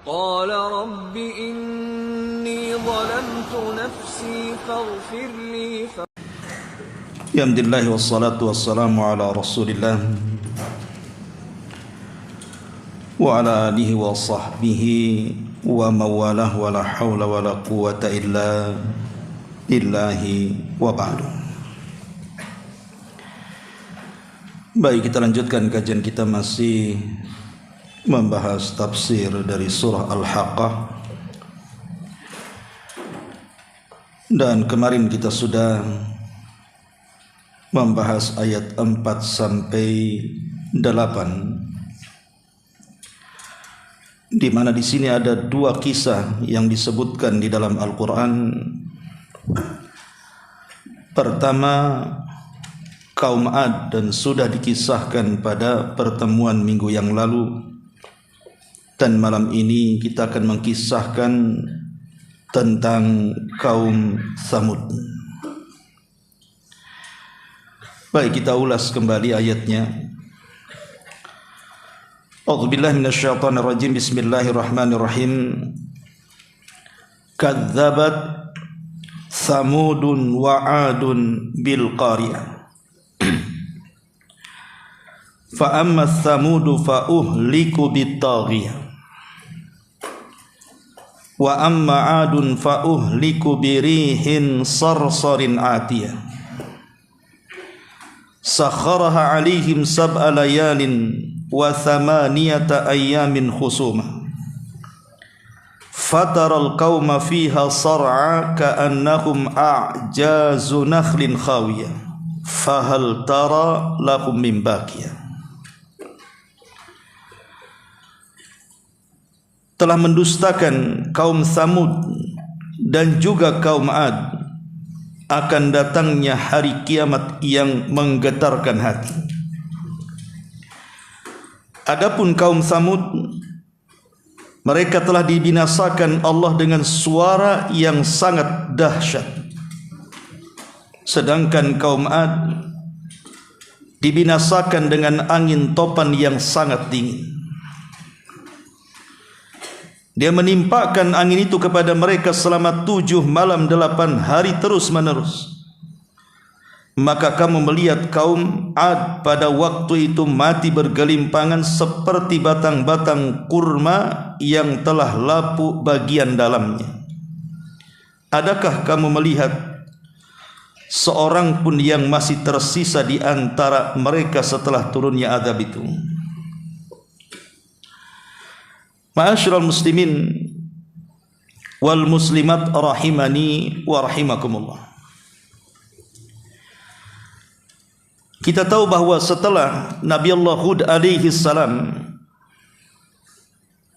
قال رب إني ظلمت نفسي فاغفر لي Alhamdulillah wassalatu wassalamu ala rasulillah wa ala alihi wa sahbihi wa mawalah wa la hawla wa la quwata illa billahi wa ba'du. Baik, kita lanjutkan kajian kita, masih membahas tafsir dari surah Al-Haqqah. Dan kemarin kita sudah membahas ayat 4 sampai 8, di mana di sini ada dua kisah yang disebutkan di dalam Al-Qur'an. Pertama, kaum Ad, dan sudah dikisahkan pada pertemuan minggu yang lalu, dan malam ini kita akan mengkisahkan tentang kaum Tsamud. Baik, kita ulas kembali ayatnya. A'udzubillahi minasyaitonir rajim. Bismillahirrahmanirrahim. Kadzabat Tsamudun wa 'adun bil qariyah. Fa amma Tsamudu fa uhliku bit taghiyah. Wa amma 'adun fa uhliku birihin sarsarin 'atiyah. Sakharaha 'alaihim sab'a layalin wa thamaniyata ayyamin khusuma fataral qauma fiha sar'a ka'annahum a'jazu nakhlin khawiyah fahal tara lahum min baqiyah. Telah mendustakan kaum Tsamud dan juga kaum Ad akan datangnya hari kiamat yang menggetarkan hati. Adapun kaum Tsamud, mereka telah dibinasakan Allah dengan suara yang sangat dahsyat. Sedangkan kaum Ad dibinasakan dengan angin topan yang sangat dingin. Dia menimpakan angin itu kepada mereka selama 7 malam 8 hari terus menerus. Maka kamu melihat kaum Ad pada waktu itu mati bergelimpangan seperti batang-batang kurma yang telah lapuk bagian dalamnya. Adakah kamu melihat seorang pun yang masih tersisa di antara mereka setelah turunnya azab itu? Ma'asyiral muslimin wal muslimat rahimani wa rahimakumullah. Kita tahu bahwa setelah Nabi Allah Hud alaihi salam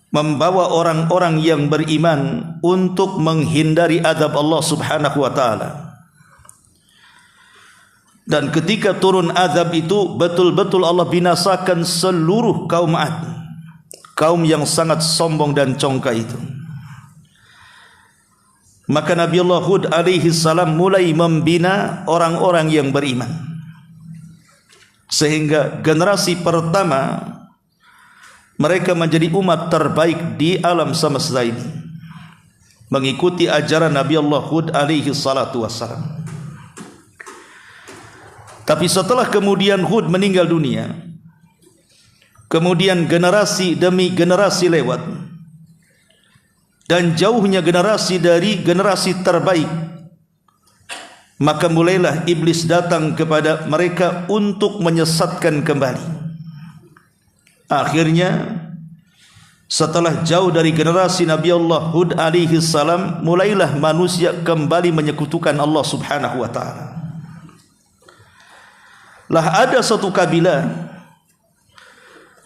membawa orang-orang yang beriman untuk menghindari azab Allah subhanahu wa ta'ala, dan ketika turun azab itu betul-betul Allah binasakan seluruh kaum Ad, kaum yang sangat sombong dan congkak itu. Maka Nabi Allah Hud alaihi salam mulai membina orang-orang yang beriman, sehingga generasi pertama mereka menjadi umat terbaik di alam semesta ini, mengikuti ajaran Nabi Allah Hud alaihi salatu wassalam. Tapi setelah kemudian Hud meninggal dunia, kemudian generasi demi generasi lewat, dan jauhnya generasi dari generasi terbaik, maka mulailah iblis datang kepada mereka untuk menyesatkan kembali. Akhirnya setelah jauh dari generasi Nabi Allah Hud alaihi salam, mulailah manusia kembali menyekutukan Allah subhanahu wa ta'ala. Lah ada satu kabilah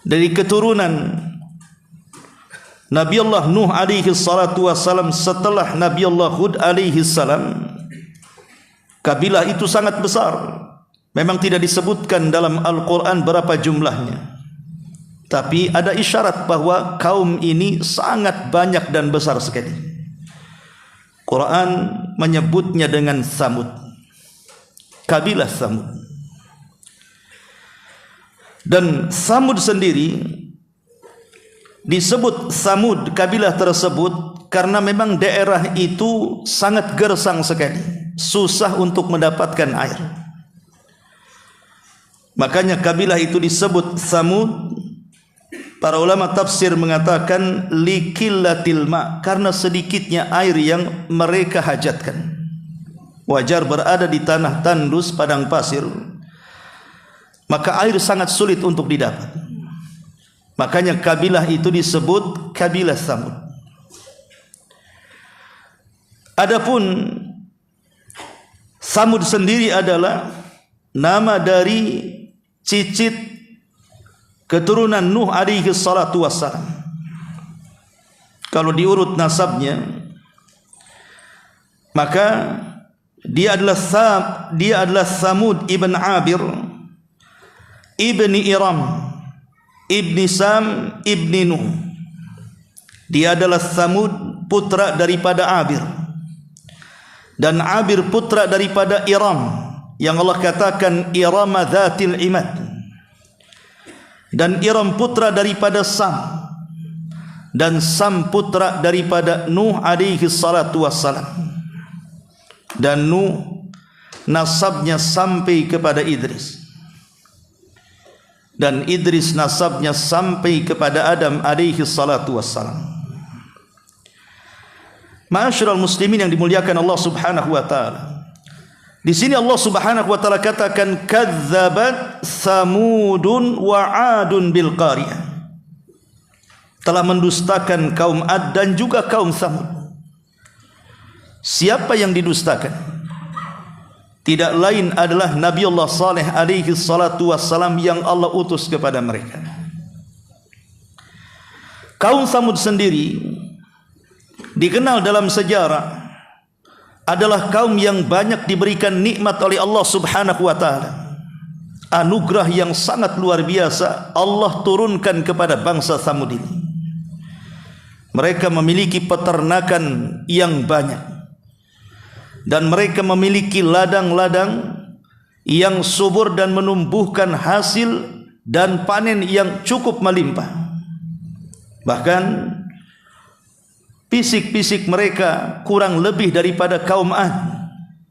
dari keturunan Nabi Allah Nuh alaihi salatu wassalam setelah Nabi Allah Hud alaihi salam. Kabilah itu sangat besar. Memang tidak disebutkan dalam Al-Quran berapa jumlahnya, tapi ada isyarat bahwa kaum ini sangat banyak dan besar sekali. Quran menyebutnya dengan Tsamud, kabilah Tsamud. Dan Tsamud sendiri disebut Tsamud kabilah tersebut karena memang daerah itu sangat gersang sekali, susah untuk mendapatkan air. Makanya kabilah itu disebut Tsamud. Para ulama tafsir mengatakan liqillatil ma, karena sedikitnya air yang mereka hajatkan. Wajar berada di tanah tandus padang pasir, maka air sangat sulit untuk didapat. Makanya kabilah itu disebut kabilah Tsamud. Adapun Tsamud sendiri adalah nama dari cicit keturunan Nuh alaihi salatu wassalam. Kalau diurut nasabnya, maka dia adalah Tsamud ibn Abir ibni Iram ibni Sam ibni Nuh. Dia adalah Tsamud putra daripada Abir, dan Abir putra daripada Iram, yang Allah katakan Iram dzatil imad, dan Iram putra daripada Sam, dan Sam putra daripada Nuh alaihi salatu wassalam. Dan Nuh nasabnya sampai kepada Idris, dan Idris nasabnya sampai kepada Adam alaihi salatu wassalam. Ma'asyiral muslimin yang dimuliakan Allah Subhanahu wa taala, di sini Allah Subhanahu wa taala katakan kadzabat Tsamudun wa 'Adun bil qariyah, telah mendustakan kaum Ad dan juga kaum Tsamud. Siapa yang didustakan? Tidak lain adalah Nabi Allah Saleh alaihi salatu wassalam yang Allah utus kepada mereka. Kaum Tsamud sendiri dikenal dalam sejarah adalah kaum yang banyak diberikan nikmat oleh Allah Subhanahu wa taala. Anugerah yang sangat luar biasa Allah turunkan kepada bangsa Tsamud ini. Mereka memiliki peternakan yang banyak, dan mereka memiliki ladang-ladang yang subur dan menumbuhkan hasil dan panen yang cukup melimpah. Bahkan fisik-fisik mereka kurang lebih daripada kaum Ad.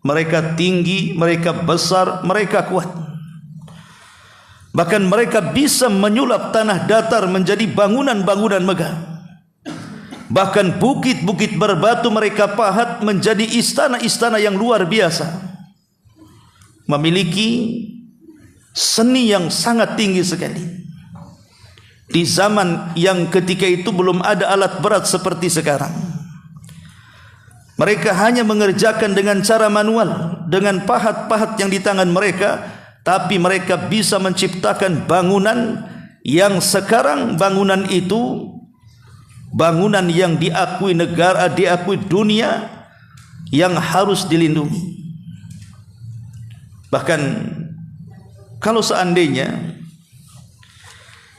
Mereka tinggi, mereka besar, mereka kuat. Bahkan mereka bisa menyulap tanah datar menjadi bangunan-bangunan megah. Bahkan bukit-bukit berbatu mereka pahat menjadi istana-istana yang luar biasa. Memiliki seni yang sangat tinggi sekali. Di zaman yang ketika itu belum ada alat berat seperti sekarang. Mereka hanya mengerjakan dengan cara manual, dengan pahat-pahat yang di tangan mereka, tapi mereka bisa menciptakan bangunan yang sekarang bangunan itu bangunan yang diakui negara, diakui dunia, yang harus dilindungi. Bahkan kalau seandainya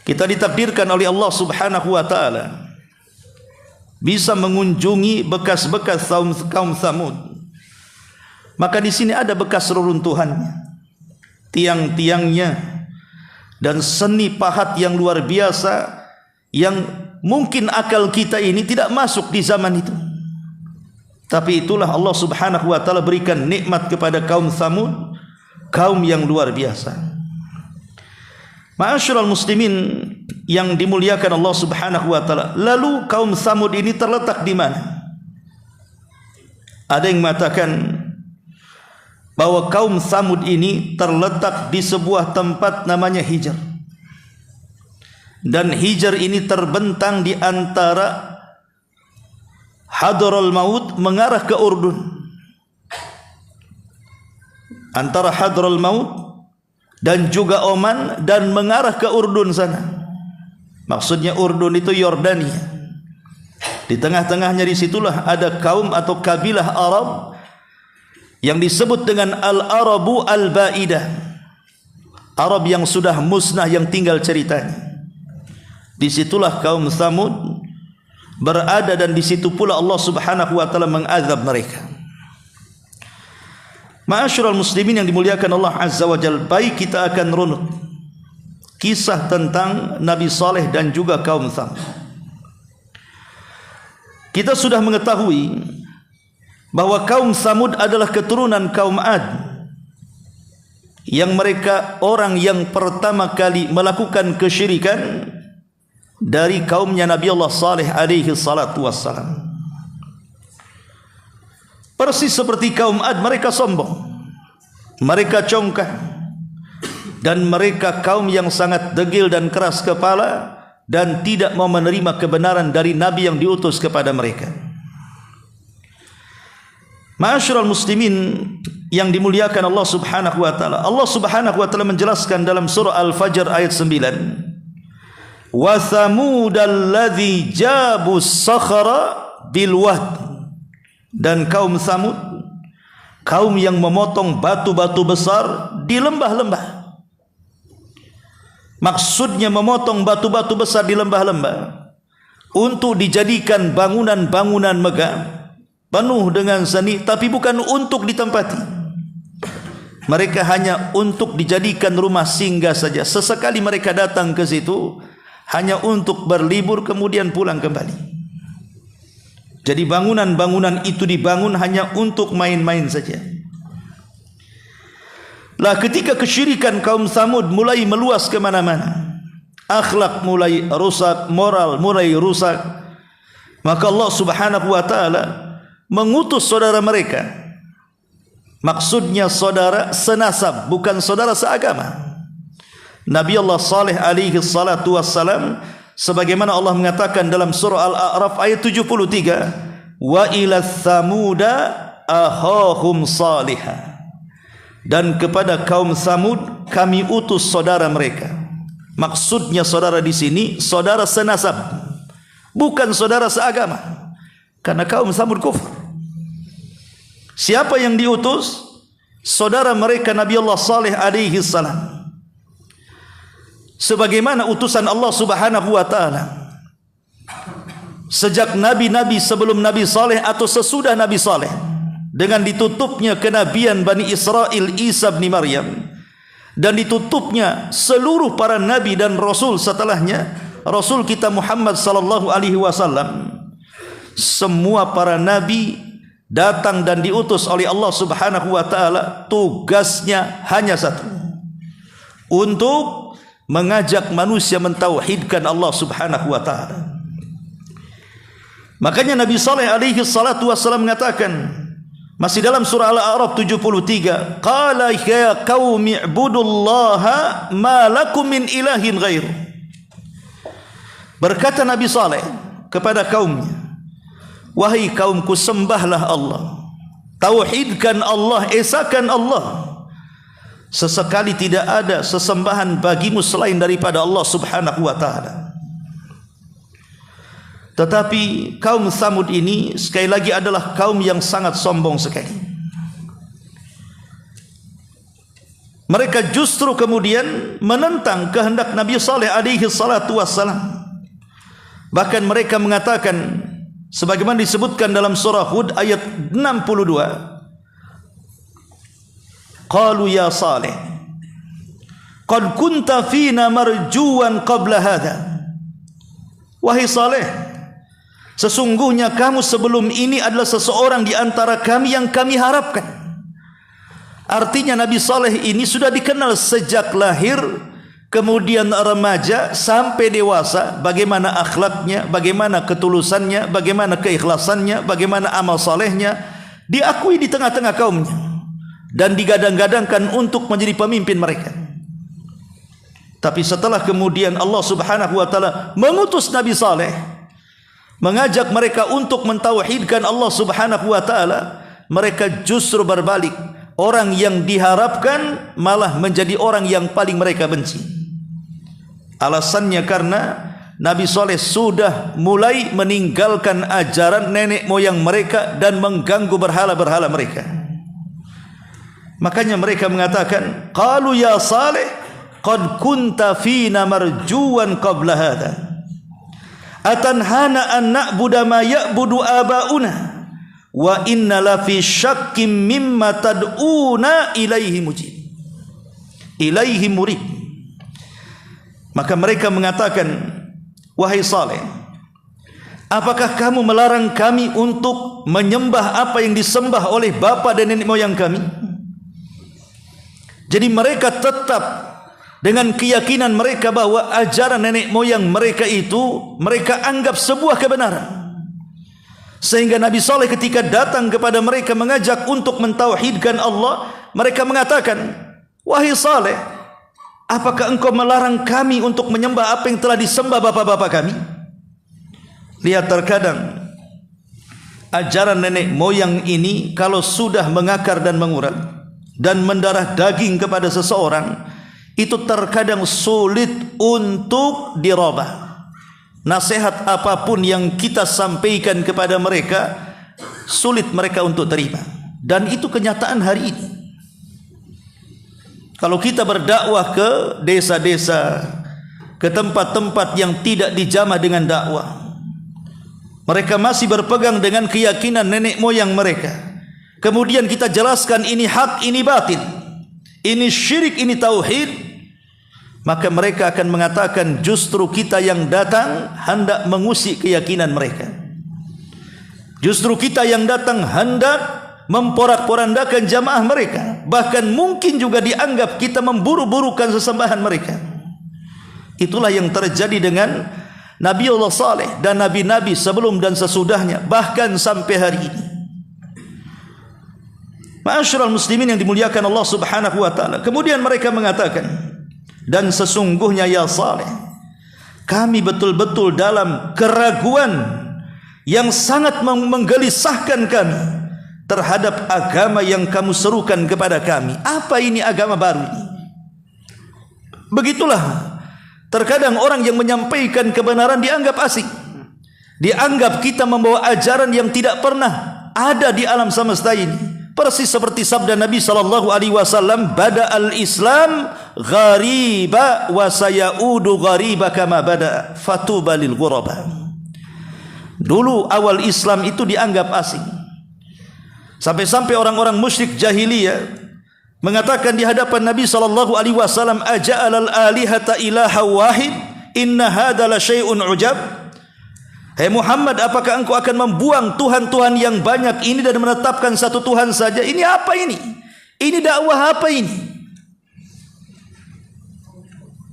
kita ditakdirkan oleh Allah Subhanahu wa taala bisa mengunjungi bekas-bekas kaum Tsamud, maka di sini ada bekas reruntuhannya, tiang-tiangnya, dan seni pahat yang luar biasa yang mungkin akal kita ini tidak masuk di zaman itu. Tapi itulah Allah Subhanahu wa taala berikan nikmat kepada kaum Tsamud, kaum yang luar biasa. Ma'asyiral muslimin yang dimuliakan Allah Subhanahu wa taala, lalu kaum Tsamud ini terletak di mana? Ada yang mengatakan bahwa kaum Tsamud ini terletak di sebuah tempat namanya Hijr. Dan Hijr ini terbentang di antara Hadraul Maut mengarah ke Urdun. Antara Hadraul Maut dan juga Oman dan mengarah ke Urdun sana. Maksudnya Urdun itu Yordania. Di tengah-tengahnya disitulah ada kaum atau kabilah Arab yang disebut dengan Al-Arabu Al-Ba'idah. Arab yang sudah musnah, yang tinggal ceritanya. Disitulah kaum Tsamud berada, dan disitu pula Allah Subhanahu wa taala mengazab mereka. Ma'asyiral muslimin yang dimuliakan Allah Azza wa Jalla, baik kita akan runut kisah tentang Nabi Saleh dan juga kaum Tsamud. Kita sudah mengetahui bahwa kaum Samud adalah keturunan kaum Ad, yang mereka orang yang pertama kali melakukan kesyirikan dari kaumnya Nabi Allah Saleh alaihi salatu wassalam. Persis seperti kaum Ad, mereka sombong, mereka congkak, dan mereka kaum yang sangat degil dan keras kepala dan tidak mau menerima kebenaran dari Nabi yang diutus kepada mereka. Ma'asyiral muslimin yang dimuliakan Allah Subhanahu wa taala, Allah Subhanahu wa taala menjelaskan dalam surah Al-Fajr ayat 9, wa thamudal ladzi jabu sakhara bil wad, dan kaum Samud, kaum yang memotong batu-batu besar di lembah-lembah. Maksudnya memotong batu-batu besar di lembah-lembah untuk dijadikan bangunan-bangunan megah penuh dengan seni, tapi bukan untuk ditempati. Mereka hanya untuk dijadikan rumah singgah saja. Sesekali mereka datang ke situ hanya untuk berlibur kemudian pulang kembali. Jadi bangunan-bangunan itu dibangun hanya untuk main-main saja. Lah ketika kesyirikan kaum Samud mulai meluas ke mana-mana, akhlak mulai rusak, moral mulai rusak, maka Allah Subhanahu wa taala mengutus saudara mereka. Maksudnya saudara senasab, bukan saudara seagama. Nabi Allah Saleh alaihi salatu wassalam, sebagaimana Allah mengatakan dalam surah Al-A'raf ayat 73, wa ila tsamuda akhahum salihah, dan kepada kaum Samud kami utus saudara mereka. Maksudnya saudara di sini saudara senasab, bukan saudara seagama, karena kaum Samud kufur. Siapa yang diutus? Saudara mereka Nabi Allah Saleh alaihi salam. Sebagaimana utusan Allah Subhanahu wa taala sejak nabi-nabi sebelum Nabi Saleh atau sesudah Nabi Saleh, dengan ditutupnya kenabian Bani Israel Isa bin Maryam, dan ditutupnya seluruh para nabi dan rasul setelahnya, Rasul kita Muhammad sallallahu alaihi wasallam. Semua para nabi datang dan diutus oleh Allah Subhanahu wa taala, tugasnya hanya satu, untuk mengajak manusia mentauhidkan Allah Subhanahu wa taala. Makanya Nabi Saleh alaihi salatu wasallam mengatakan, masih dalam surah Al-A'raf 73, qala ya qaumi ibudullaha ma lakum min ilahin ghairu. Berkata Nabi Saleh kepada kaumnya, wahai kaumku, sembahlah Allah, tauhidkan Allah, esakan Allah. Sesekali tidak ada sesembahan bagimu selain daripada Allah Subhanahu wa taala. Tetapi kaum Samud ini sekali lagi adalah kaum yang sangat sombong sekali. Mereka justru kemudian menentang kehendak Nabi Saleh alaihi salatu wassalam. Bahkan mereka mengatakan, sebagaimana disebutkan dalam surah Hud ayat 62, qalu ya Saleh qad kunta fina marjuwan qabla hadha. Wahai Saleh, sesungguhnya kamu sebelum ini adalah seseorang di antara kami yang kami harapkan. Artinya Nabi Saleh ini sudah dikenal sejak lahir, kemudian remaja sampai dewasa, bagaimana akhlaknya, bagaimana ketulusannya, bagaimana keikhlasannya, bagaimana amal salehnya, diakui di tengah-tengah kaumnya dan digadang-gadangkan untuk menjadi pemimpin mereka. Tapi setelah kemudian Allah Subhanahu wa taala mengutus Nabi Saleh, mengajak mereka untuk mentauhidkan Allah Subhanahu wa taala, mereka justru berbalik. Orang yang diharapkan malah menjadi orang yang paling mereka benci. Alasannya karena Nabi Saleh sudah mulai meninggalkan ajaran nenek moyang mereka dan mengganggu berhala-berhala mereka. Makanya mereka mengatakan, qalu ya Saleh qad kunta fina marjuwan qabla hadha atanhana an na'budu ma ya'budu abauna wa inna la fi syakkim mimma tad'una ilaihi murid. Maka mereka mengatakan, wahai Saleh, Apakah kamu melarang kami untuk menyembah apa yang disembah oleh bapa dan nenek moyang kami? Jadi mereka tetap dengan keyakinan mereka bahwa ajaran nenek moyang mereka itu mereka anggap sebuah kebenaran. Sehingga Nabi Saleh ketika datang kepada mereka mengajak untuk mentauhidkan Allah, mereka mengatakan, wahai Saleh, apakah engkau melarang kami untuk menyembah apa yang telah disembah bapak-bapak kami? Lihat, terkadang ajaran nenek moyang ini kalau sudah mengakar dan mengurat dan mendarah daging kepada seseorang, itu terkadang sulit untuk dirubah. Nasihat apapun yang kita sampaikan kepada mereka, sulit mereka untuk terima. Dan itu kenyataan hari ini. Kalau kita berdakwah ke desa-desa, ke tempat-tempat yang tidak dijamah dengan dakwah, mereka masih berpegang dengan keyakinan nenek moyang mereka. Kemudian kita jelaskan ini hak, ini batil, ini syirik, ini tauhid, maka mereka akan mengatakan justru kita yang datang hendak mengusik keyakinan mereka. Justru kita yang datang hendak memporak-porandakan jamaah mereka. Bahkan mungkin juga dianggap kita memburu-burukan sesembahan mereka. Itulah yang terjadi dengan Nabiullah Saleh dan nabi-nabi sebelum dan sesudahnya, bahkan sampai hari ini. Ma'asyiral muslimin yang dimuliakan Allah Subhanahu wa taala. Kemudian mereka mengatakan, dan sesungguhnya ya Saleh, kami betul-betul dalam keraguan yang sangat menggelisahkan kami terhadap agama yang kamu serukan kepada kami. Apa ini agama baru ini? Begitulah terkadang orang yang menyampaikan kebenaran dianggap asing, dianggap kita membawa ajaran yang tidak pernah ada di alam semesta ini. Persis seperti sabda Nabi SAW, bada al-Islam ghariba wa sayaudu ghariba kama bada fatuba lil ghuraba. Dulu awal Islam itu dianggap asing, sampai-sampai orang-orang musyrik jahiliyah mengatakan di hadapan Nabi SAW, aja'alal alihata ilaha wahid inna hadha la syai'un ujab. Hai Muhammad, apakah engkau akan membuang Tuhan-Tuhan yang banyak ini dan menetapkan satu Tuhan saja? Ini apa ini? Ini dakwah apa ini?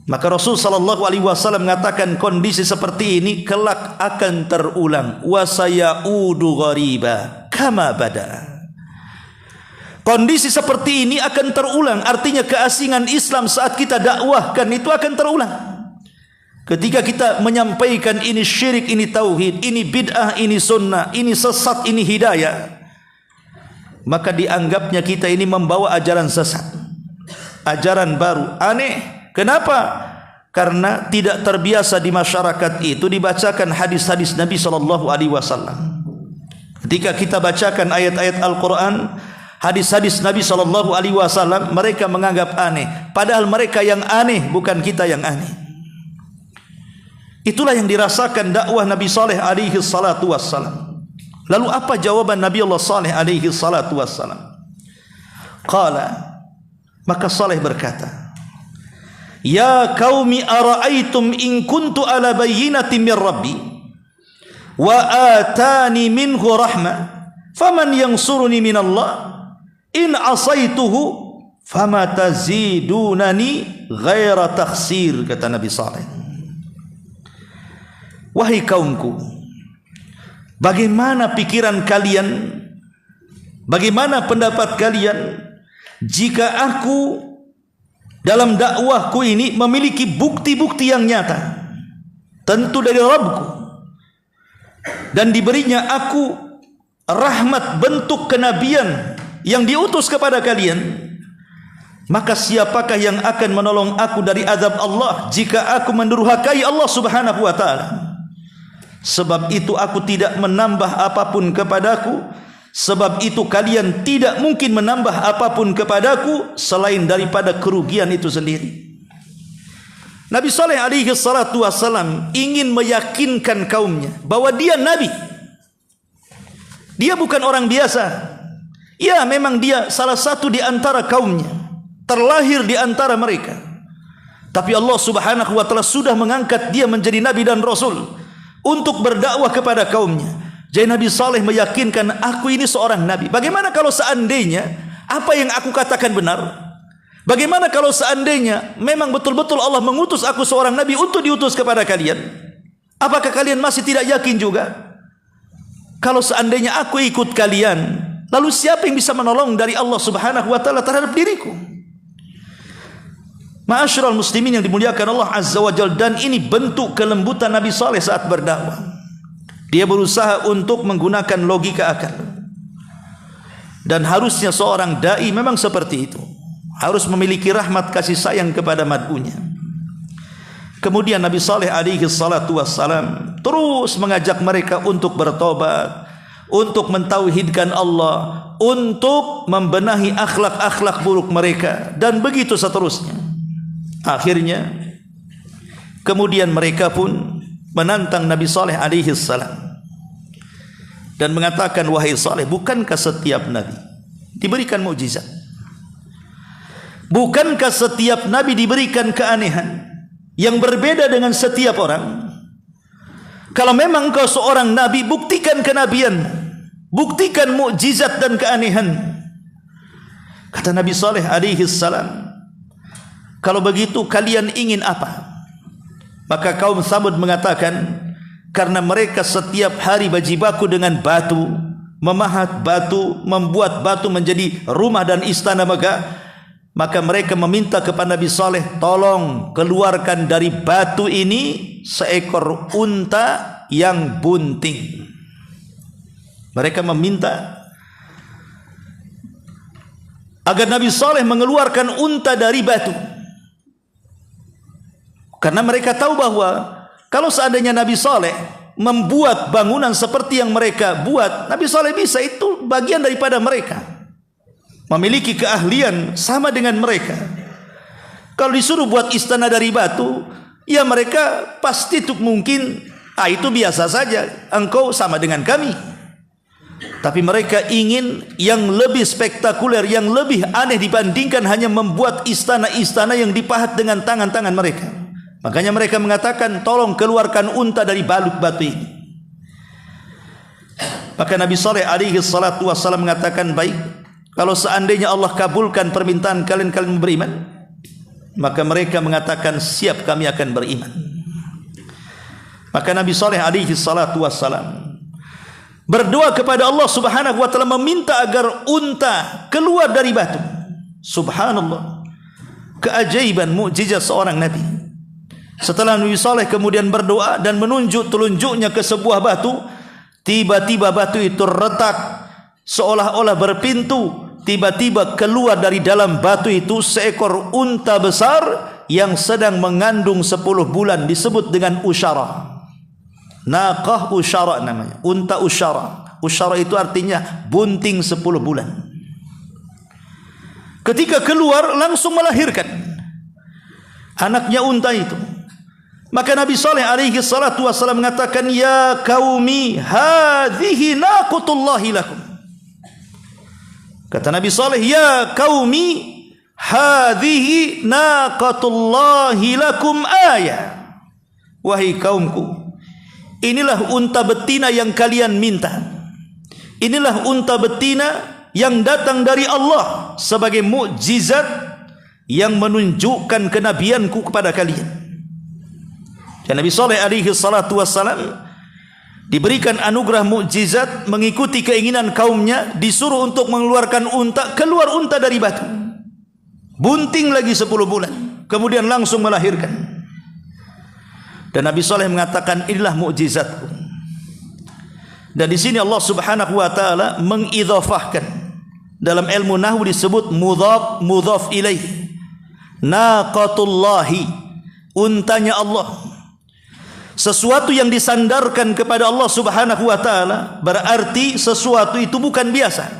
Maka Rasul SAW mengatakan kondisi seperti ini kelak akan terulang. Wa sayaudu ghariba kama bada. Kondisi seperti ini akan terulang. Artinya keasingan Islam saat kita dakwahkan itu akan terulang. Ketika kita menyampaikan ini syirik, ini tauhid, ini bid'ah, ini sunnah, ini sesat, ini hidayah, maka dianggapnya kita ini membawa ajaran sesat, ajaran baru, aneh. Kenapa? Karena tidak terbiasa di masyarakat itu dibacakan hadis-hadis Nabi SAW. Ketika kita bacakan ayat-ayat Al-Quran, hadis-hadis Nabi SAW, mereka menganggap aneh. Padahal mereka yang aneh, bukan kita yang aneh. Itulah yang dirasakan dakwah Nabi Saleh alaihi salatu wassalam. Lalu apa jawaban Nabi Allah Saleh alaihi salatu wassalam? Qala, maka Saleh berkata, ya qaumi ara'aitum in kuntu ala bayyinatin min rabbi wa atani minhu rahmah faman yansuruni min Allah in asaituhu fama tazidunani ghaira takhsir, kata Nabi Saleh. Wahai kaumku, bagaimana pikiran kalian, bagaimana pendapat kalian jika aku dalam dakwahku ini memiliki bukti-bukti yang nyata, tentu dari Rabbku, dan diberinya aku rahmat bentuk kenabian yang diutus kepada kalian, maka siapakah yang akan menolong aku dari azab Allah jika aku mendurhakai Allah Subhanahu wa taala? Sebab itu aku tidak menambah apapun kepadaku, sebab itu kalian tidak mungkin menambah apapun kepadaku selain daripada kerugian itu sendiri. Nabi Saleh alaihi salatu wassalam ingin meyakinkan kaumnya bahwa dia nabi. Dia bukan orang biasa. Ya, memang dia salah satu di antara kaumnya, terlahir di antara mereka. Tapi Allah Subhanahu wa taala sudah mengangkat dia menjadi nabi dan rasul untuk berdakwah kepada kaumnya. Jadi Nabi Saleh meyakinkan, aku ini seorang nabi. Bagaimana kalau seandainya apa yang aku katakan benar? Bagaimana kalau seandainya memang betul-betul Allah mengutus aku seorang nabi untuk diutus kepada kalian? Apakah kalian masih tidak yakin juga? Kalau seandainya aku ikut kalian, lalu siapa yang bisa menolong dari Allah Subhanahu wa taala terhadap diriku? Ma'asyiral muslimin yang dimuliakan Allah Azza wa Jalla, dan ini bentuk kelembutan Nabi Saleh saat berdakwah. Dia berusaha untuk menggunakan logika akal. Dan harusnya seorang dai memang seperti itu. Harus memiliki rahmat kasih sayang kepada mad'unya. Kemudian Nabi Saleh alaihi salatu wassalam terus mengajak mereka untuk bertobat, untuk mentauhidkan Allah, untuk membenahi akhlak-akhlak buruk mereka, dan begitu seterusnya. Akhirnya kemudian mereka pun menantang Nabi Saleh alaihi salam dan mengatakan, wahai Saleh, bukankah setiap nabi diberikan mukjizat? Bukankah setiap nabi diberikan keanehan yang berbeda dengan setiap orang? Kalau memang kau seorang nabi, buktikan kenabian, buktikan mukjizat dan keanehan. Kata Nabi Saleh alaihi salam, kalau begitu kalian ingin apa? Maka kaum Tsamud mengatakan, karena mereka setiap hari berjibaku dengan batu, memahat batu, membuat batu menjadi rumah dan istana megah, maka mereka meminta kepada Nabi Saleh, tolong keluarkan dari batu ini seekor unta yang bunting. Mereka meminta agar Nabi Saleh mengeluarkan unta dari batu, karena mereka tahu bahwa kalau seandainya Nabi Saleh membuat bangunan seperti yang mereka buat, Nabi Saleh bisa, itu bagian daripada mereka, memiliki keahlian sama dengan mereka. Kalau disuruh buat istana dari batu, ya mereka pasti itu mungkin, itu biasa saja, engkau sama dengan kami. Tapi mereka ingin yang lebih spektakuler, yang lebih aneh dibandingkan hanya membuat istana-istana yang dipahat dengan tangan-tangan mereka. Makanya mereka mengatakan, tolong keluarkan unta dari baluk batu ini. Maka Nabi Saleh alaihi salatu wassalam mengatakan, baik, kalau seandainya Allah kabulkan permintaan kalian, kalian beriman. Maka mereka mengatakan, siap, kami akan beriman. Maka Nabi Saleh alaihi salatu wassalam berdoa kepada Allah Subhanahu wa taala, meminta agar unta keluar dari batu. Subhanallah, keajaiban mukjizat seorang nabi. Setelah Nabi Saleh kemudian berdoa dan menunjuk telunjuknya ke sebuah batu, tiba-tiba batu itu retak seolah-olah berpintu. Tiba-tiba keluar dari dalam batu itu seekor unta besar yang sedang mengandung 10 bulan, disebut dengan usyara. Naqah usyara namanya, unta usyara. Usyara itu artinya bunting 10 bulan. Ketika keluar langsung melahirkan anaknya unta itu. Maka Nabi Saleh alaihi salatu wassalam mengatakan, ya qaumi, hadhihi naqatullahi lakum. Kata Nabi Saleh, ya qaumi, hadhihi naqatullahi lakum ayah. Wahai kaumku, inilah unta betina yang kalian minta. Inilah unta betina yang datang dari Allah sebagai mukjizat yang menunjukkan kenabianku kepada kalian. Dan Nabi Saleh alaihi salatu wassalam diberikan anugerah mukjizat, mengikuti keinginan kaumnya, disuruh untuk mengeluarkan unta, keluar unta dari batu, bunting lagi 10 bulan, kemudian langsung melahirkan. Dan Nabi Saleh mengatakan, inilah mukjizatku. Dan di sini Allah Subhanahu wa taala mengidhafahkan, dalam ilmu nahwu disebut mudhaf mudhaf ilaih. Naqatullahi, untanya Allah. Sesuatu yang disandarkan kepada Allah Subhanahu wa taala berarti sesuatu itu bukan biasa.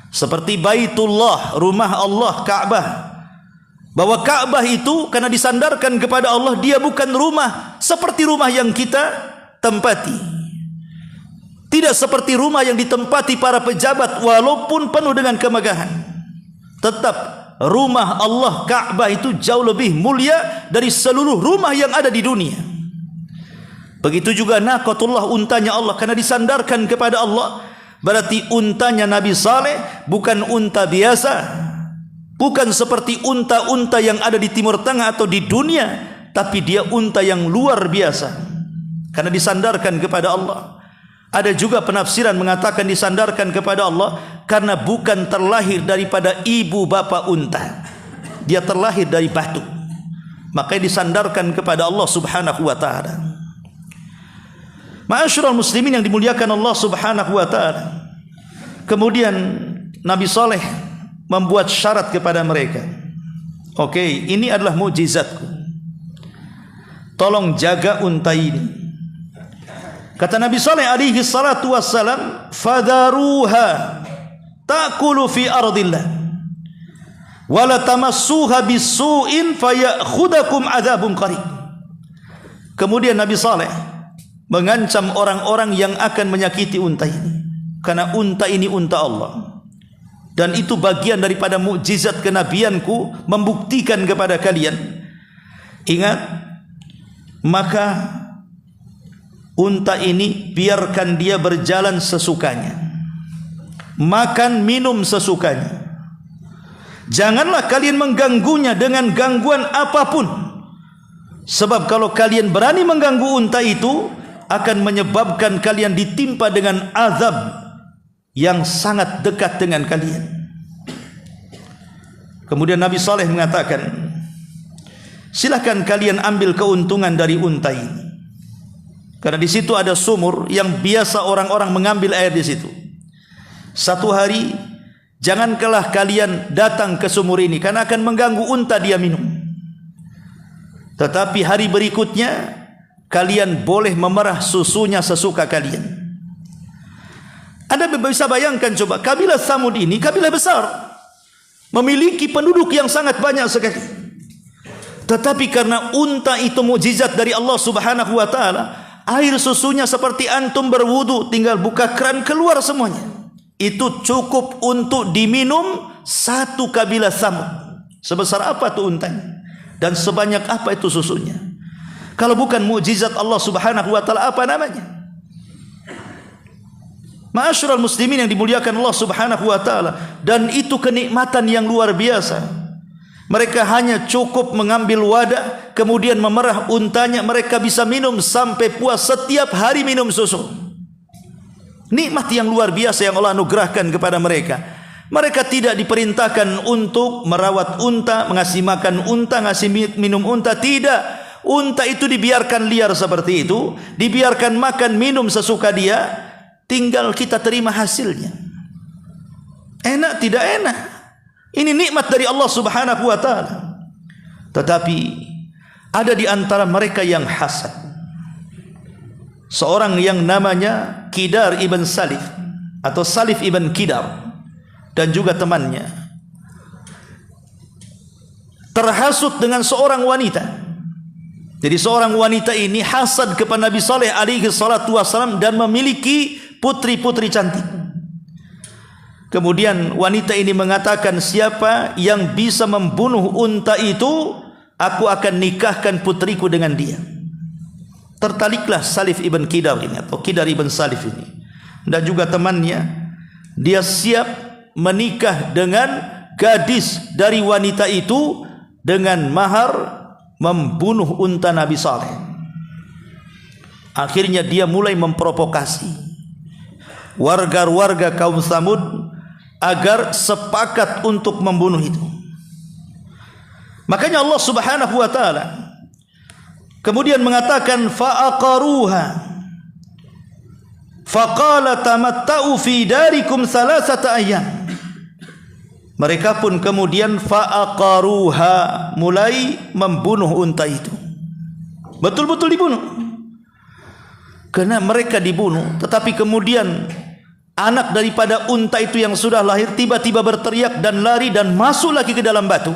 Seperti Baitullah, rumah Allah, Ka'bah. Bahwa Ka'bah itu karena disandarkan kepada Allah, dia bukan rumah seperti rumah yang kita tempati. Tidak seperti rumah yang ditempati para pejabat walaupun penuh dengan kemegahan. Tetap rumah Allah, Ka'bah itu jauh lebih mulia dari seluruh rumah yang ada di dunia. Begitu juga naqatullah, untanya Allah, karena disandarkan kepada Allah. Berarti untanya Nabi Saleh bukan unta biasa, bukan seperti unta-unta yang ada di Timur Tengah atau di dunia, tapi dia unta yang luar biasa karena disandarkan kepada Allah. Ada juga penafsiran mengatakan disandarkan kepada Allah karena bukan terlahir daripada ibu bapa unta, dia terlahir dari batu, makanya disandarkan kepada Allah Subhanahu wa ta'ala. Ma'asyiral muslimin yang dimuliakan Allah Subhanahu wa ta'ala. Kemudian Nabi Saleh membuat syarat kepada mereka. Oke, ini adalah mukjizatku, tolong jaga unta ini. Kata Nabi Saleh alaihi salatu wassalam, fadaruha ta'kulu fi ardillah wala tamassuha bisu'in fayakhudakum adzabun qarib. Kemudian Nabi Saleh mengancam orang-orang yang akan menyakiti unta ini, karena unta ini unta Allah, dan itu bagian daripada mukjizat kenabianku, membuktikan kepada kalian. Ingat, maka unta ini biarkan dia berjalan sesukanya, makan minum sesukanya. Janganlah kalian mengganggunya dengan gangguan apapun, sebab kalau kalian berani mengganggu unta itu, akan menyebabkan kalian ditimpa dengan azab yang sangat dekat dengan kalian. Kemudian Nabi Saleh mengatakan, silahkan kalian ambil keuntungan dari unta ini, karena di situ ada sumur yang biasa orang-orang mengambil air di situ. Satu hari janganlah kalian datang ke sumur ini, karena akan mengganggu unta dia minum. Tetapi hari berikutnya kalian boleh memerah susunya sesuka kalian. Anda bisa bayangkan coba, kabilah Tsamud ini kabilah besar, memiliki penduduk yang sangat banyak sekali. Tetapi karena unta itu mukjizat dari Allah Subhanahu wa ta'ala, air susunya seperti antum berwudu, tinggal buka keran keluar semuanya. Itu cukup untuk diminum satu kabilah Tsamud. Sebesar apa tuh untanya? Dan sebanyak apa itu susunya? Kalau bukan mukjizat Allah Subhanahu wa ta'ala, apa namanya? Ma'asyiral muslimin yang dimuliakan Allah Subhanahu wa ta'ala. Dan itu kenikmatan yang luar biasa. Mereka hanya cukup mengambil wadah, kemudian memerah untanya, mereka bisa minum sampai puas, setiap hari minum susu. Nikmat yang luar biasa yang Allah anugerahkan kepada mereka. Mereka tidak diperintahkan untuk merawat unta, ngasih makan unta, ngasih minum unta, tidak. Unta itu dibiarkan liar seperti itu, dibiarkan makan minum sesuka dia, tinggal kita terima hasilnya. Enak tidak enak, ini nikmat dari Allah Subhanahu wa ta'ala. Tetapi ada di antara mereka yang hasad. Seorang yang namanya Kidar ibn Salif atau Salif ibn Kidar, dan juga temannya terhasut dengan seorang wanita. Jadi seorang wanita ini hasad kepada Nabi Saleh alaihi salatu wassalam dan memiliki putri-putri cantik. Kemudian wanita ini mengatakan, siapa yang bisa membunuh unta itu, aku akan nikahkan putriku dengan dia. Tertaliklah Salif ibn Kidar ini atau Kidar ibn Salif ini dan juga temannya. Dia siap menikah dengan gadis dari wanita itu dengan mahar membunuh unta Nabi Saleh. Akhirnya dia mulai memprovokasi warga-warga kaum Tsamud agar sepakat untuk membunuh itu. Makanya Allah Subhanahu wa ta'ala kemudian mengatakan, fa'aqaruha faqala tamatta'u fi darikum thalathata ayyam. Mereka pun kemudian fa'aqaruha, mulai membunuh unta itu. Betul-betul dibunuh. Karena mereka dibunuh, tetapi kemudian anak daripada unta itu yang sudah lahir tiba-tiba berteriak dan lari dan masuk lagi ke dalam batu.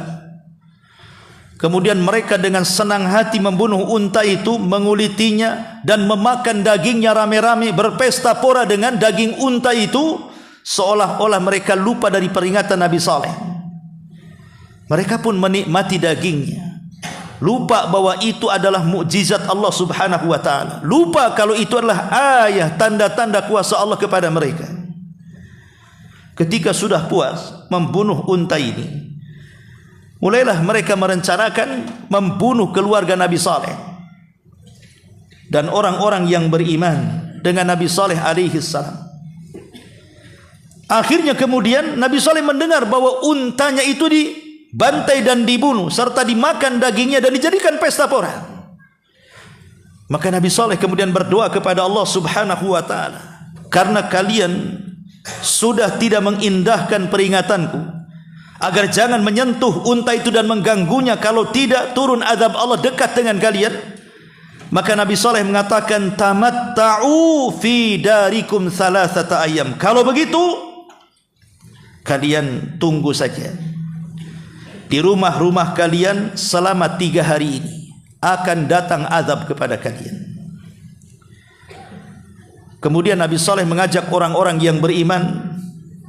Kemudian mereka dengan senang hati membunuh unta itu, mengulitinya dan memakan dagingnya rame-rame, berpesta pora dengan daging unta itu, seolah-olah mereka lupa dari peringatan Nabi Saleh. Mereka pun menikmati dagingnya. lupa bahwa itu adalah mukjizat Allah Subhanahu wa taala, lupa kalau itu adalah ayat tanda-tanda kuasa Allah kepada mereka. Ketika sudah puas membunuh unta ini, mulailah mereka merencanakan membunuh keluarga Nabi Saleh dan orang-orang yang beriman dengan Nabi Saleh alaihi salam. Akhirnya kemudian Nabi Saleh mendengar bahwa untanya itu dibantai dan dibunuh serta dimakan dagingnya dan dijadikan pesta pora. Maka Nabi Saleh kemudian berdoa kepada Allah Subhanahu wa taala, karena kalian sudah tidak mengindahkan peringatanku agar jangan menyentuh unta itu dan mengganggunya, kalau tidak turun azab Allah dekat dengan kalian. Maka Nabi Saleh mengatakan, tamatta'u fi darikum thalathata ayyam. Kalau begitu kalian tunggu saja di rumah-rumah kalian selama 3 hari ini, akan datang azab kepada kalian. Kemudian Nabi Saleh mengajak orang-orang yang beriman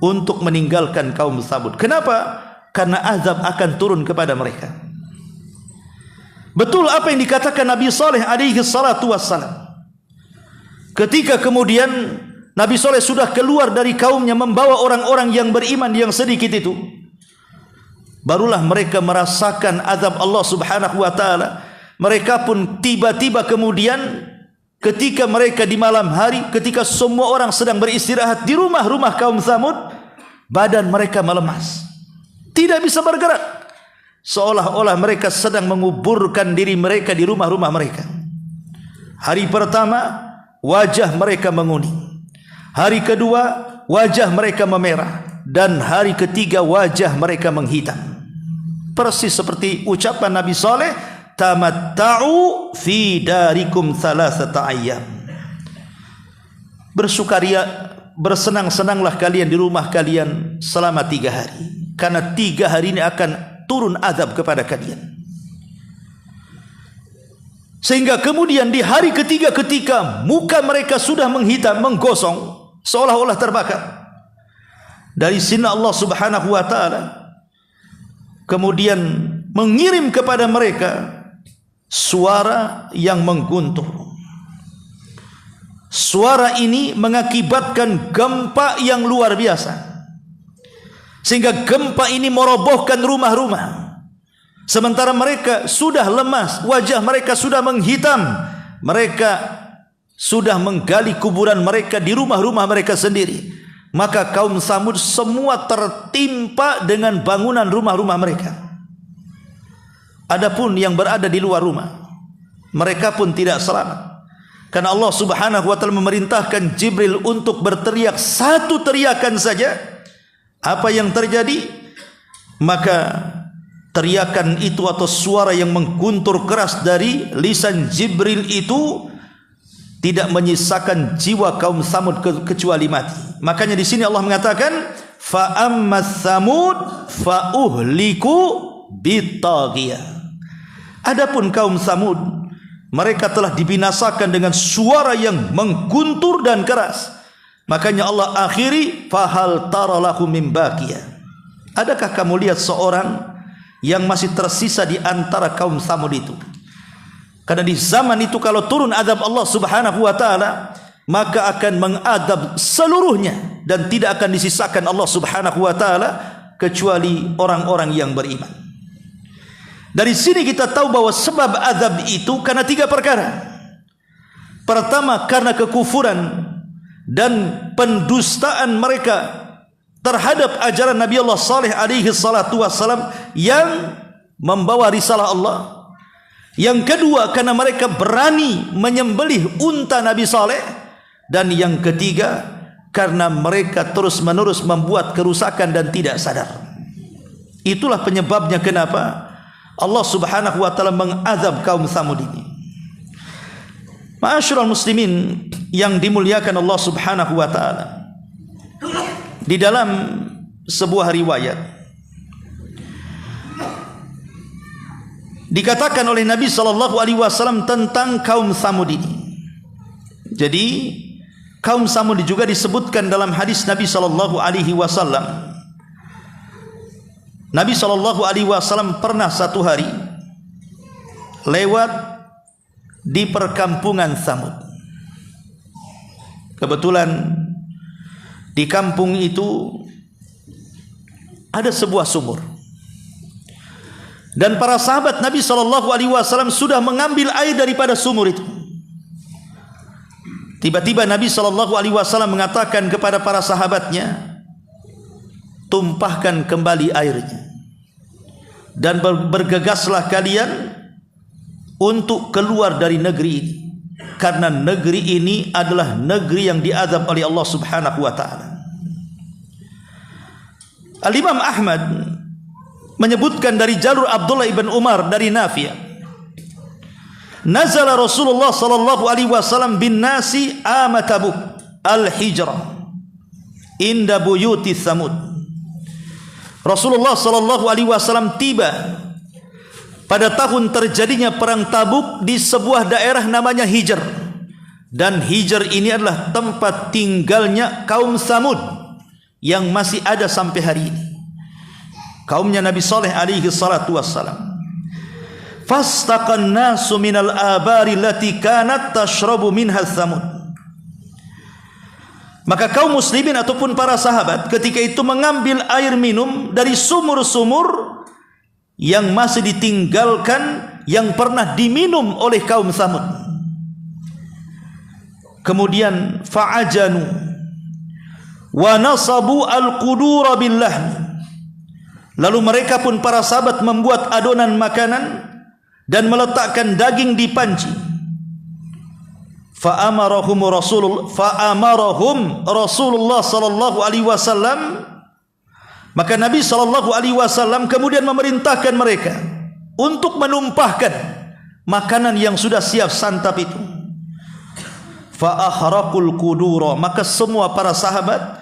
untuk meninggalkan kaum Tsamud. Kenapa? Karena azab akan turun kepada mereka. Betul apa yang dikatakan Nabi Saleh alaihi salatu wassalam. Ketika kemudian Nabi Saleh sudah keluar dari kaumnya membawa orang-orang yang beriman yang sedikit itu, barulah mereka merasakan azab Allah Subhanahu wa taala. Mereka pun tiba-tiba kemudian ketika mereka di malam hari, ketika semua orang sedang beristirahat di rumah-rumah kaum Tsamud, badan mereka melemas, tidak bisa bergerak, seolah-olah mereka sedang menguburkan diri mereka di rumah-rumah mereka. Hari pertama wajah mereka menguning, hari kedua wajah mereka memerah, dan hari ketiga wajah mereka menghitam. Persis seperti ucapan Nabi Saleh, tamatta'u fi darikum thalathata ayyam. Bersukaria, bersenang-senanglah kalian di rumah kalian selama 3 hari, karena 3 hari ini akan turun azab kepada kalian. Sehingga kemudian di hari ketiga ketika muka mereka sudah menghitam, menggosong, seolah-olah terbakar, dari sini Allah Subhanahu wa taala kemudian mengirim kepada mereka suara yang mengguntur. Suara ini mengakibatkan gempa yang luar biasa, sehingga gempa ini merobohkan rumah-rumah. Sementara mereka sudah lemas, wajah mereka sudah menghitam, mereka sudah menggali kuburan mereka di rumah-rumah mereka sendiri. Maka kaum Tsamud semua tertimpa dengan bangunan rumah-rumah mereka. Adapun yang berada di luar rumah, mereka pun tidak selamat, karena Allah Subhanahu wa taala memerintahkan Jibril untuk berteriak satu teriakan saja. Apa yang terjadi? Maka teriakan itu atau suara yang mengguntur keras dari lisan Jibril itu tidak menyisakan jiwa kaum Tsamud kecuali mati. Makanya di sini Allah mengatakan, fa ammas Tsamud fa uhliku bitaghiyah. Adapun kaum Tsamud, mereka telah dibinasakan dengan suara yang mengguntur dan keras. Makanya Allah akhiri, fahal tara lahum min baqiyah. Adakah kamu lihat seorang yang masih tersisa di antara kaum Tsamud itu? Karena di zaman itu kalau turun azab Allah Subhanahu wa taala, maka akan mengadab seluruhnya dan tidak akan disisakan Allah Subhanahu wa taala kecuali orang-orang yang beriman. Dari sini kita tahu bahwa sebab azab itu karena 3 perkara. Pertama, karena kekufuran dan pendustaan mereka terhadap ajaran Nabi Allah Saleh alaihi salatu wassalam yang membawa risalah Allah. Yang kedua, karena mereka berani menyembelih unta Nabi Saleh. Dan yang ketiga, karena mereka terus-menerus membuat kerusakan dan tidak sadar. Itulah penyebabnya kenapa Allah Subhanahu wa taala mengazab kaum Tsamud ini. Ma'asyiral muslimin yang dimuliakan Allah Subhanahu wa taala, di dalam sebuah riwayat dikatakan oleh Nabi sallallahu alaihi wasallam tentang kaum Tsamud ini. Jadi kaum Tsamud juga disebutkan dalam hadis Nabi sallallahu alaihi wasallam. Nabi sallallahu alaihi wasallam pernah satu hari lewat di perkampungan Tsamud. Kebetulan di kampung itu ada sebuah sumur. Dan para sahabat Nabi SAW sudah mengambil air daripada sumur itu. Tiba-tiba Nabi SAW mengatakan kepada para sahabatnya, tumpahkan kembali airnya. Dan bergegaslah kalian untuk keluar dari negeri ini. Karena negeri ini adalah negeri yang diazab oleh Allah Subhanahu wa ta'ala. Al-Imam Ahmad menyebutkan dari jalur Abdullah ibn Umar dari Nafi', nazala Rasulullah sallallahu alaihi wasallam bin nasi ama Tabuk al-hijrah inda buyuti Tsamud. Rasulullah sallallahu alaihi wasallam tiba pada tahun terjadinya perang Tabuk di sebuah daerah namanya Hijr. Dan Hijr ini adalah tempat tinggalnya kaum Tsamud yang masih ada sampai hari ini. Kaumnya Nabi Saleh alaihi salatu wassalam. Fastaqan nasu minal abari lati kanat tashrabu minha Tsamud. Maka kaum muslimin ataupun para sahabat ketika itu mengambil air minum dari sumur-sumur yang masih ditinggalkan yang pernah diminum oleh kaum Tsamud. Kemudian fa'ajanu wa nasabu al-qudura billah. Lalu mereka pun para sahabat membuat adonan makanan dan meletakkan daging di panci. Fa'amarahum Rasulullah sallallahu alaihi wasallam. Maka Nabi sallallahu alaihi wasallam kemudian memerintahkan mereka untuk menumpahkan makanan yang sudah siap santap itu. Fa'ahraqul qudura, maka semua para sahabat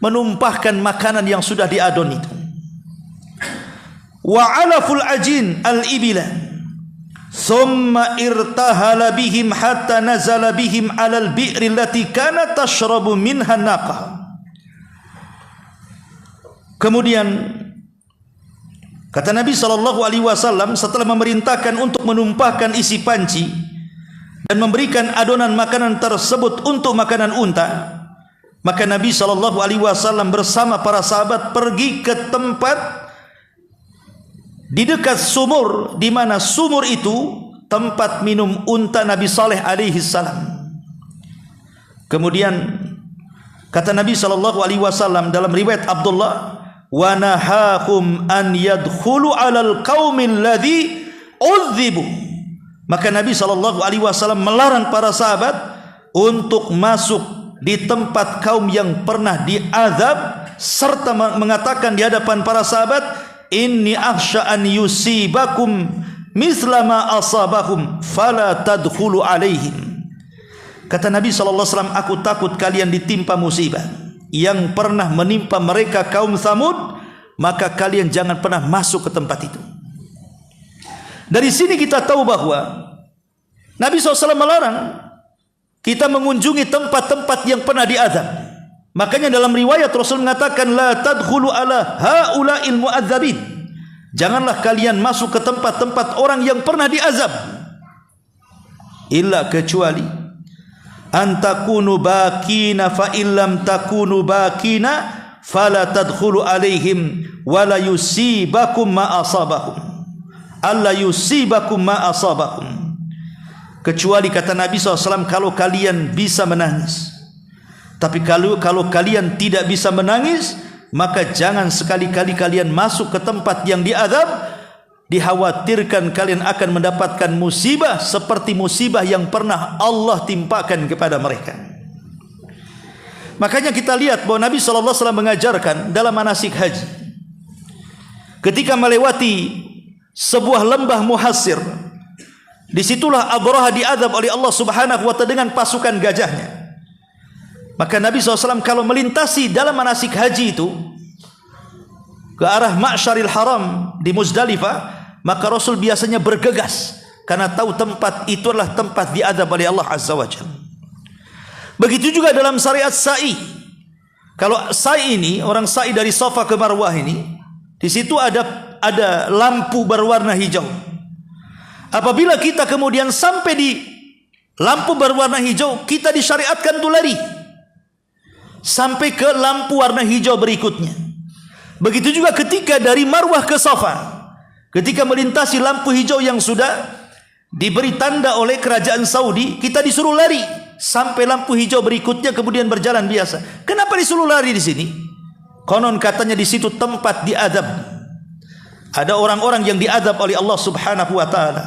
menumpahkan makanan yang sudah diadon itu. Wa alaful ajin al-ibila thumma irtahala bihim hatta nazala bihim alal bi'ri allati kanat tashrabu minha naqah. Kemudian kata Nabi SAW setelah memerintahkan untuk menumpahkan isi panci dan memberikan adonan makanan tersebut untuk makanan unta, maka Nabi SAW bersama para sahabat pergi ke tempat di dekat sumur, di mana sumur itu tempat minum unta Nabi Saleh alaihi salam. Kemudian kata Nabi SAW dalam riwayat Abdullah, wa nahahum an yadkhulu 'alal qaumil ladzi udzibu. Maka Nabi SAW melarang para sahabat untuk masuk di tempat kaum yang pernah diazab, serta mengatakan di hadapan para sahabat, inni akhsha an yusibakum misla ma asabahum fala tadkhulu alaihim. Kata Nabi SAW, aku takut kalian ditimpa musibah yang pernah menimpa mereka kaum Tsamud, maka kalian jangan pernah masuk ke tempat itu. Dari sini kita tahu bahwa Nabi SAW melarang kita mengunjungi tempat-tempat yang pernah diazab. Makanya dalam riwayat Rasul mengatakan, la tadkhulu ala haula'il mu'adzabin. Janganlah kalian masuk ke tempat-tempat orang yang pernah diazab. Illa kecuali antakunu bakina fa illam takunu bakina fala tadkhulu alaihim wala yusibakum ma asabahum. Alla yusibakum ma asabahum. Kecuali kata Nabi SAW, kalau kalian bisa menangis. Tapi kalau kalian tidak bisa menangis, maka jangan sekali-kali kalian masuk ke tempat yang diazab. Dikhawatirkan kalian akan mendapatkan musibah seperti musibah yang pernah Allah timpakan kepada mereka. Makanya kita lihat bahwa Nabi SAW mengajarkan dalam manasik haji, ketika melewati sebuah lembah Muhassir, disitulah Abraha diazab oleh Allah Subhanahu wa ta'ala dengan pasukan gajahnya. Maka Nabi SAW kalau melintasi dalam manasik haji itu ke arah Ma'syaril Haram di Muzdalifah, maka Rasul biasanya bergegas karena tahu tempat itu adalah tempat diazab oleh Allah Azza wa Jalla. Begitu juga dalam syariat sa'i. Kalau sa'i ini, orang sa'i dari Safa ke Marwah ini, di situ ada lampu berwarna hijau. Apabila kita kemudian sampai di lampu berwarna hijau, kita disyariatkan untuk lari sampai ke lampu warna hijau berikutnya. Begitu juga ketika dari Marwah ke Safa, ketika melintasi lampu hijau yang sudah diberi tanda oleh kerajaan Saudi, kita disuruh lari sampai lampu hijau berikutnya, kemudian berjalan biasa. Kenapa disuruh lari di sini? Konon katanya di situ tempat diadab. Ada orang-orang yang diadab oleh Allah Subhanahu wa taala.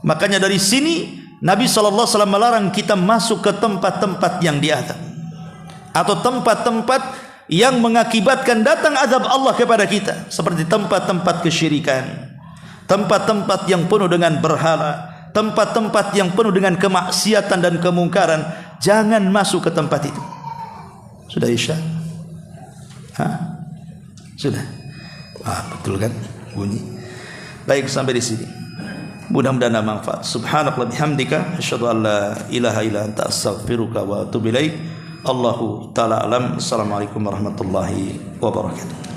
Makanya dari sini Nabi sallallahu alaihi wasallam melarang kita masuk ke tempat-tempat yang diadab, atau tempat-tempat yang mengakibatkan datang azab Allah kepada kita, seperti tempat-tempat kesyirikan, tempat-tempat yang penuh dengan berhala, tempat-tempat yang penuh dengan kemaksiatan dan kemungkaran. Jangan masuk ke tempat itu. Sudah Isya? Sudah. Betul kan bunyi? Baik, sampai di sini. Mudah-mudahan ada manfaat. Subhanakallah bihamdika asyhadu an la ilaha illa anta astaghfiruka wa atubu ilaik. Allahu taala alam. Assalamualaikum warahmatullahi wabarakatuh.